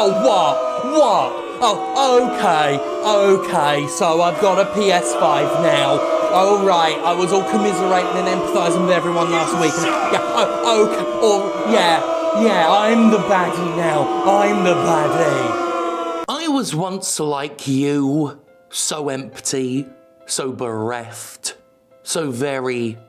Oh, what? Oh, okay, so I've got a PS5 now. Oh, right, I was all commiserating and empathising with everyone last week. Yeah, I'm the baddie now. I'm the baddie. I was once like you, so empty, so bereft, so very,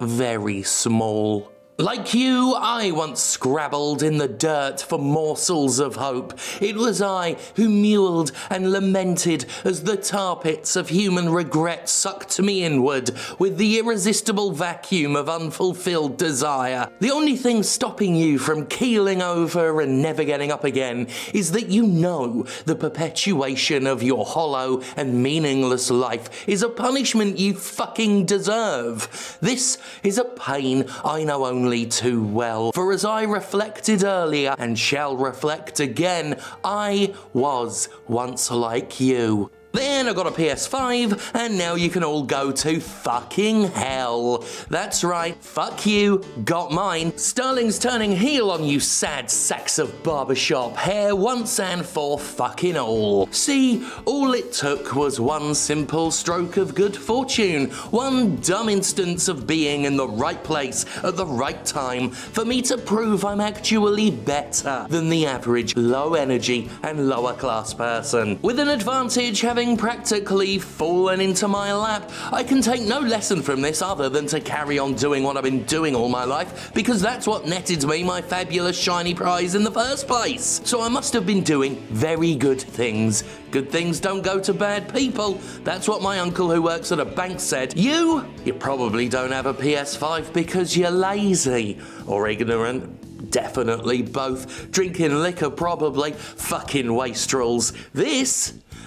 very small. Like you, I once scrabbled in the dirt for morsels of hope. It was I who mewled and lamented as the tar pits of human regret sucked me inward with the irresistible vacuum of unfulfilled desire. The only thing stopping you from keeling over and never getting up again is that you know the perpetuation of your hollow and meaningless life is a punishment you fucking deserve. This is a pain I know only too well, for as I reflected earlier and shall reflect again, I was once like you. Then I got a PS5, and now you can all go to fucking hell. That's right, fuck you, got mine. Sterling's turning heel on you sad sacks of barbershop hair once and for fucking all. See, all it took was one simple stroke of good fortune, one dumb instance of being in the right place at the right time for me to prove I'm actually better than the average low energy and lower class person. With an advantage having practically fallen into my lap, I can take no lesson from this other than to carry on doing what I've been doing all my life, because that's what netted me my fabulous shiny prize in the first place. So I must have been doing very good things. Good things don't go to bad people. That's what my uncle who works at a bank said. You probably don't have a PS5 because you're lazy or ignorant. Definitely both. Drinking liquor probably. Fucking wastrels.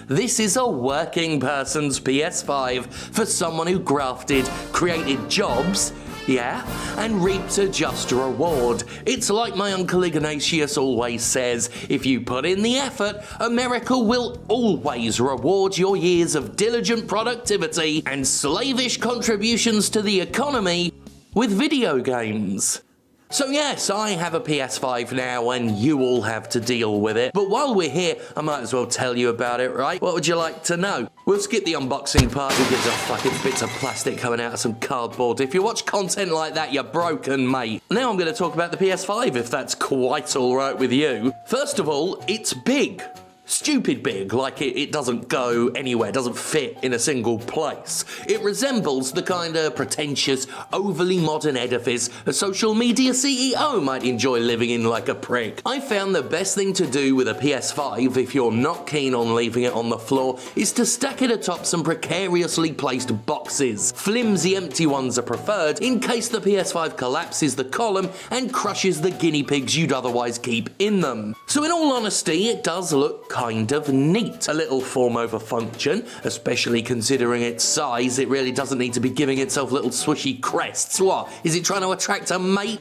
This is a working person's PS5 for someone who grafted, created jobs, yeah, and reaped a just reward. It's like my Uncle Ignatius always says, if you put in the effort, America will always reward your years of diligent productivity and slavish contributions to the economy with video games. So yes, I have a PS5 now and you all have to deal with it. But while we're here, I might as well tell you about it, right? What would you like to know? We'll skip the unboxing part. Who gives a fuck? It's bits of plastic coming out of some cardboard. If you watch content like that, you're broken, mate. Now I'm going to talk about the PS5, if that's quite alright with you. First of all, it's big. Stupid big, like it doesn't go anywhere, doesn't fit in a single place. It resembles the kind of pretentious, overly modern edifice a social media CEO might enjoy living in like a prick. I found the best thing to do with a PS5, if you're not keen on leaving it on the floor, is to stack it atop some precariously placed boxes. Flimsy empty ones are preferred in case the PS5 collapses the column and crushes the guinea pigs you'd otherwise keep in them. So in all honesty, it does look kind of neat. A little form over function, especially considering its size. It really doesn't need to be giving itself little swishy crests. What? Is it trying to attract a mate?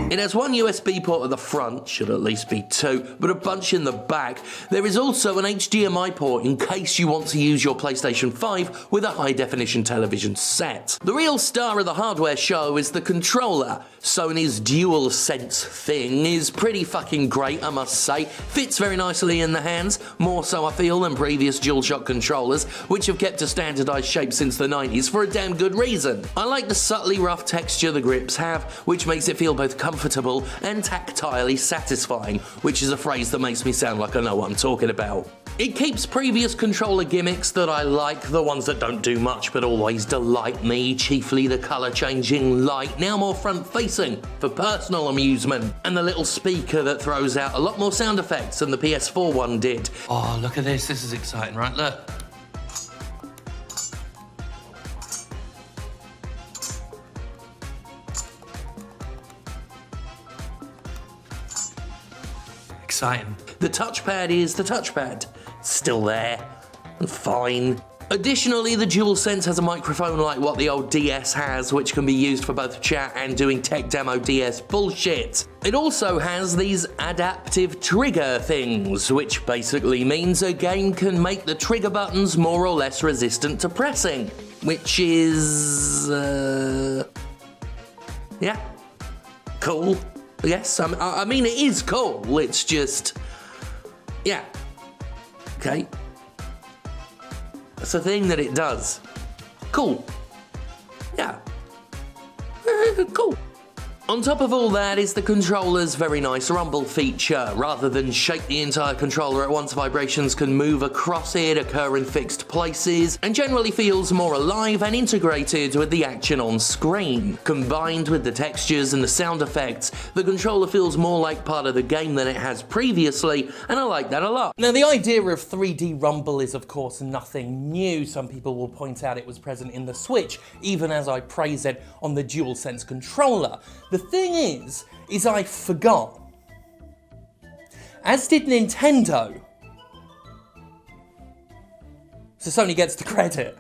It has one USB port at the front, should at least be two, but a bunch in the back. There is also an HDMI port in case you want to use your PlayStation 5 with a high-definition television set. The real star of the hardware show is the controller. Sony's DualSense thing is pretty fucking great, I must say. Fits very nicely in the hands, more so I feel than previous DualShock controllers, which have kept a standardized shape since the 90s for a damn good reason. I like the subtly rough texture the grips have, which makes it feel both comfortable and tactilely satisfying, which is a phrase that makes me sound like I know what I'm talking about. It keeps previous controller gimmicks that I like, the ones that don't do much but always delight me, chiefly the colour changing light, now more front facing for personal amusement, and the little speaker that throws out a lot more sound effects than the PS4 one did. Oh, look at this is exciting, right? Look. Exciting. The touchpad is the touchpad. Still there. And fine. Additionally, the DualSense has a microphone like what the old DS has, which can be used for both chat and doing tech demo DS bullshit. It also has these adaptive trigger things, which basically means a game can make the trigger buttons more or less resistant to pressing. Which is... Yeah. Cool. Yes, I mean, it is cool. It's just... Yeah. Okay. It's a thing that it does. Cool. Yeah. Cool. On top of all that is the controller's very nice rumble feature. Rather than shake the entire controller at once, vibrations can move across it, occur in fixed places, and generally feels more alive and integrated with the action on screen. Combined with the textures and the sound effects, the controller feels more like part of the game than it has previously, and I like that a lot. Now, the idea of 3D rumble is of course nothing new. Some people will point out it was present in the Switch, even as I praise it on the DualSense controller. The thing is I forgot. As did Nintendo. So Sony gets the credit.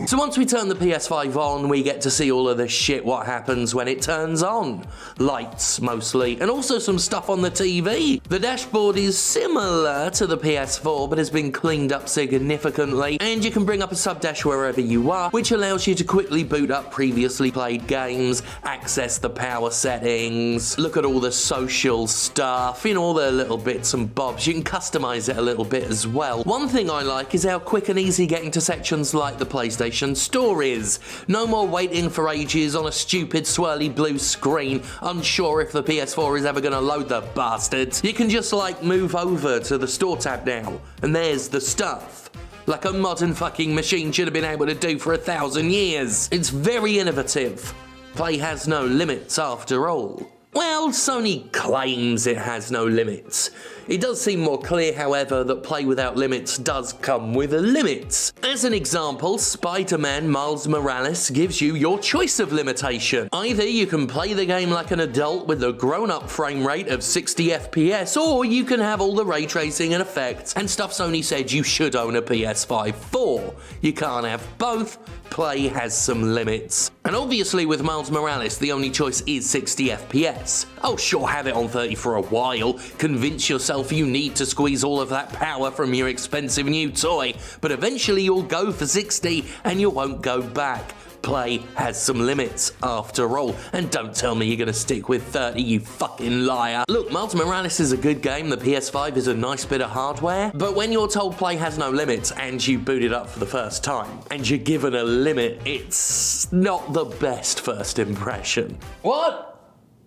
So once we turn the PS5 on, we get to see all of the shit what happens when it turns on. Lights, mostly, and also some stuff on the TV. The dashboard is similar to the PS4, but has been cleaned up significantly, and you can bring up a sub-dash wherever you are, which allows you to quickly boot up previously played games, access the power settings, look at all the social stuff, you know, all the little bits and bobs. You can customize it a little bit as well. One thing I like is how quick and easy getting to sections like the PlayStation Store is. No more waiting for ages on a stupid swirly blue screen, unsure if the PS4 is ever going to load the bastards. You can just like move over to the store tab now, and there's the stuff. Like a modern fucking machine should have been able to do for 1,000 years. It's very innovative. Play has no limits after all. Well, Sony claims it has no limits. It does seem more clear, however, that play without limits does come with limits. As an example, Spider-Man Miles Morales gives you your choice of limitation. Either you can play the game like an adult with a grown-up frame rate of 60 FPS, or you can have all the ray tracing and effects and stuff Sony said you should own a PS5 for. You can't have both. Play has some limits. And obviously with Miles Morales, the only choice is 60 FPS. Oh sure, have it on 30 for a while, convince yourself you need to squeeze all of that power from your expensive new toy, but eventually you'll go for 60 and you won't go back. Play has some limits after all, and don't tell me you're gonna stick with 30, you fucking liar. Look, Miles Morales is a good game, the PS5 is a nice bit of hardware, but when you're told play has no limits and you boot it up for the first time, and you're given a limit, it's not the best first impression. What?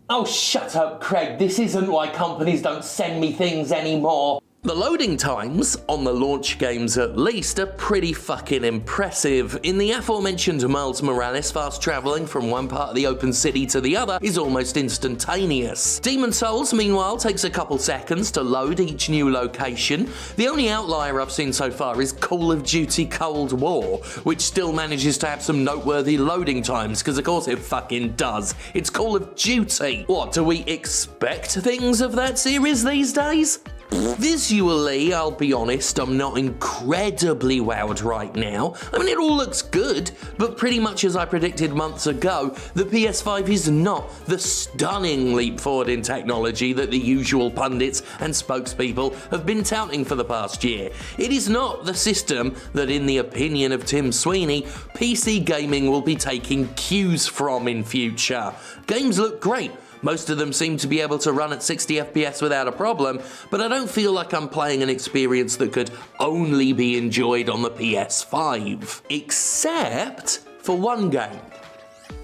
Oh, shut up, Craig. This isn't why companies don't send me things anymore. The loading times, on the launch games at least, are pretty fucking impressive. In the aforementioned Miles Morales, fast travelling from one part of the open city to the other is almost instantaneous. Demon's Souls, meanwhile, takes a couple seconds to load each new location. The only outlier I've seen so far is Call of Duty Cold War, which still manages to have some noteworthy loading times, because of course it fucking does. It's Call of Duty. What, do we expect things of that series these days? Visually, I'll be honest, I'm not incredibly wowed right now. I mean, it all looks good, but pretty much as I predicted months ago, the PS5 is not the stunning leap forward in technology that the usual pundits and spokespeople have been touting for the past year. It is not the system that, in the opinion of Tim Sweeney, PC gaming will be taking cues from in future. Games look great. Most of them seem to be able to run at 60 FPS without a problem, but I don't feel like I'm playing an experience that could only be enjoyed on the PS5. Except for one game.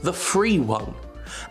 The free one.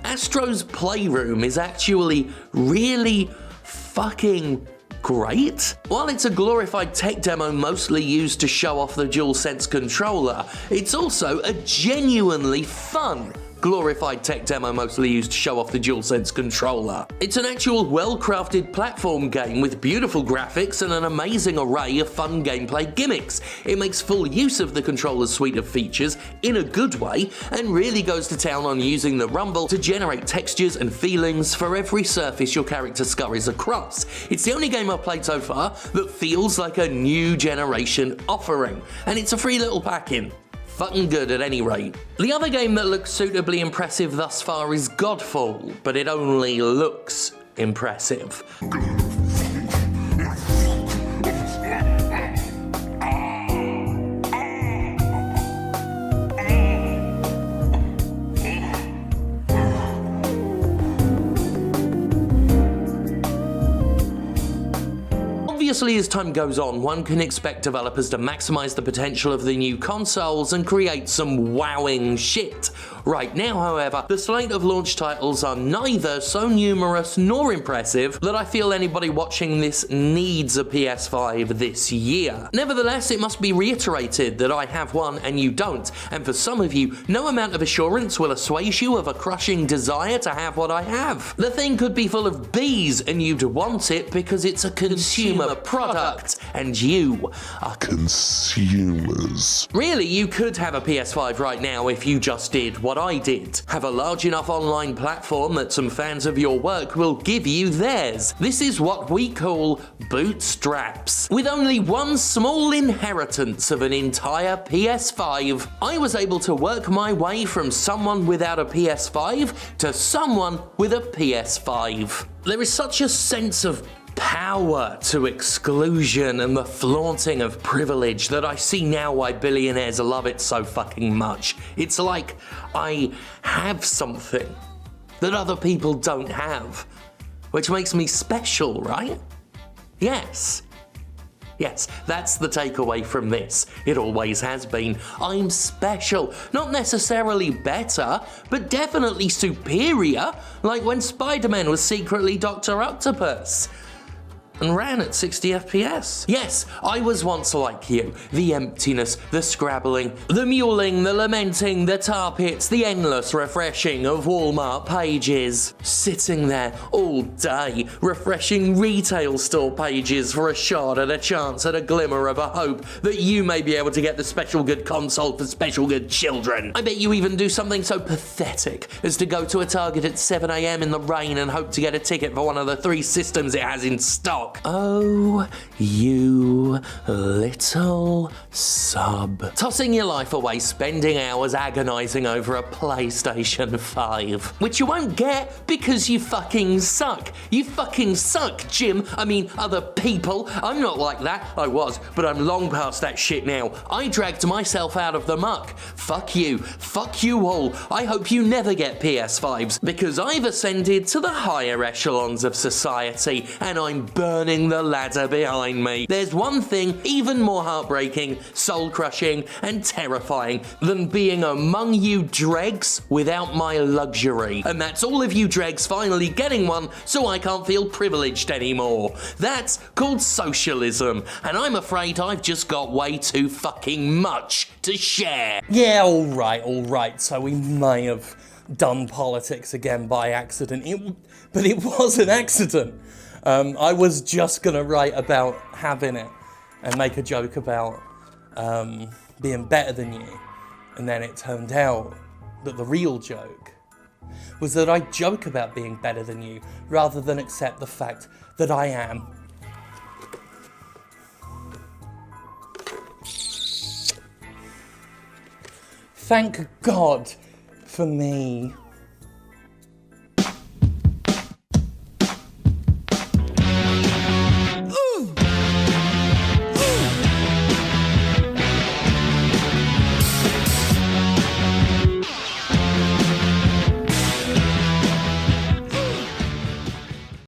Astro's Playroom is actually really fucking great. While it's a glorified tech demo mostly used to show off the DualSense controller, it's also a genuinely fun glorified tech demo mostly used to show off the DualSense controller. It's an actual well-crafted platform game with beautiful graphics and an amazing array of fun gameplay gimmicks. It makes full use of the controller's suite of features in a good way and really goes to town on using the rumble to generate textures and feelings for every surface your character scurries across. It's the only game I've played so far that feels like a new generation offering, and it's a free little pack-in. Fucking good at any rate. The other game that looks suitably impressive thus far is Godfall, but it only looks impressive. Obviously, as time goes on, one can expect developers to maximize the potential of the new consoles and create some wowing shit. Right now, however, the slate of launch titles are neither so numerous nor impressive that I feel anybody watching this needs a PS5 this year. Nevertheless, it must be reiterated that I have one and you don't, and for some of you, no amount of assurance will assuage you of a crushing desire to have what I have. The thing could be full of bees and you'd want it because it's a consumer product, and you are consumers. Really, you could have a PS5 right now if you just did what I did. Have a large enough online platform that some fans of your work will give you theirs. This is what we call bootstraps. With only one small inheritance of an entire PS5, I was able to work my way from someone without a PS5 to someone with a PS5. There is such a sense of power to exclusion and the flaunting of privilege that I see now why billionaires love it so fucking much. It's like I have something that other people don't have, which makes me special, right? Yes. Yes, that's the takeaway from this. It always has been. I'm special. Not necessarily better, but definitely superior, like when Spider-Man was secretly Dr. Octopus and ran at 60 FPS. Yes, I was once like you. The emptiness, the scrabbling, the mewling, the lamenting, the tar pits, the endless refreshing of Walmart pages. Sitting there all day, refreshing retail store pages for a shot at a chance at a glimmer of a hope that you may be able to get the special good console for special good children. I bet you even do something so pathetic as to go to a Target at 7 AM in the rain and hope to get a ticket for one of the 3 systems it has in stock. Oh, you little sub. Tossing your life away, spending hours agonizing over a PlayStation 5. Which you won't get because you fucking suck. You fucking suck, Jim. I mean, other people. I'm not like that. I was, but I'm long past that shit now. I dragged myself out of the muck. Fuck you. Fuck you all. I hope you never get PS5s because I've ascended to the higher echelons of society and I'm burning the ladder behind me. There's one thing even more heartbreaking, soul-crushing, and terrifying than being among you dregs without my luxury. And that's all of you dregs finally getting one so I can't feel privileged anymore. That's called socialism, and I'm afraid I've just got way too fucking much to share. Yeah, alright, so we may have done politics again by accident, but it was an accident. I was just gonna write about having it and make a joke about being better than you, and then it turned out that the real joke was that I joke about being better than you rather than accept the fact that I am. Thank God for me.